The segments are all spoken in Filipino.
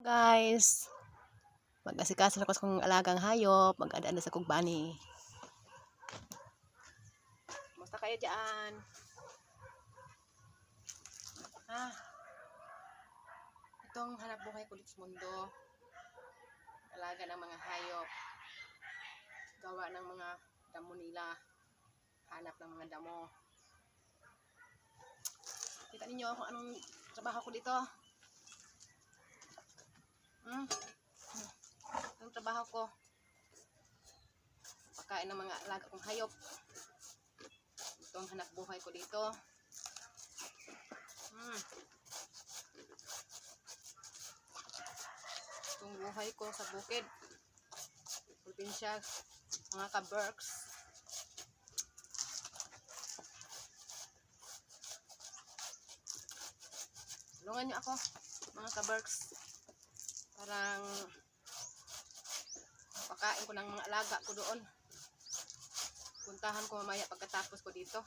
Guys, mag-asikaso ako sa kong alagang hayop, mag-ada sa kong bani. Kumusta kayo dyan? Itong hanap buhay ko dito sa mundo, alaga ng mga hayop, gawa ng mga damo nila, hanap ng mga damo. Kita ninyo kung anong trabaho ko dito. Anong trabaho ko? Pagkain ng mga alaga kong hayop. Itong hanap buhay ko dito. Itong buhay ko sa bukid, probinsya, mga ka-berks. Tulungan nyo ako, mga ka-berks. Parang pakain ko ng mga alaga ko doon. Puntahan ko mamaya pagkatapos ko dito.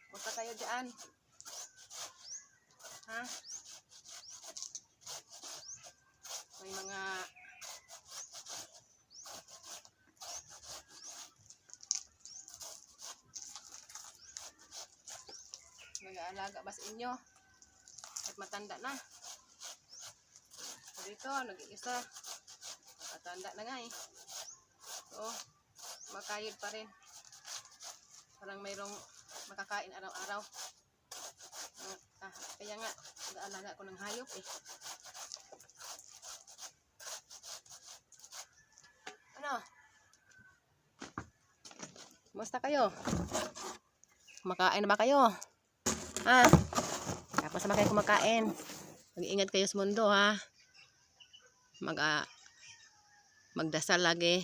Punta tayo dyan. May mga nag-aalaga ba sa inyo? At matanda na. Dito, nag-iisa. Matanda na nga eh. So, makayod pa rin. Parang mayroong makakain araw-araw. Kaya nga, nag-aalaga ko ng hayop eh. Ano? Kumusta kayo? Kumakain na ba kayo? Tapos naman kayo kumakain. Mag-iingat kayo sa mundo ha. Magdasal lagi.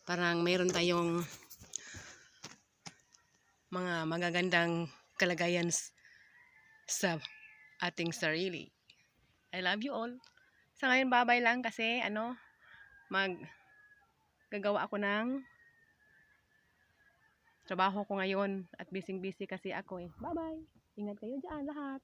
Parang mayroon tayong mga magagandang kalagayan sa ating sarili. I love you all. Sa ngayon babay lang kasi gagawa ako ng trabaho ko ngayon at busy kasi ako eh. Bye bye. Ingat kayo dyan lahat.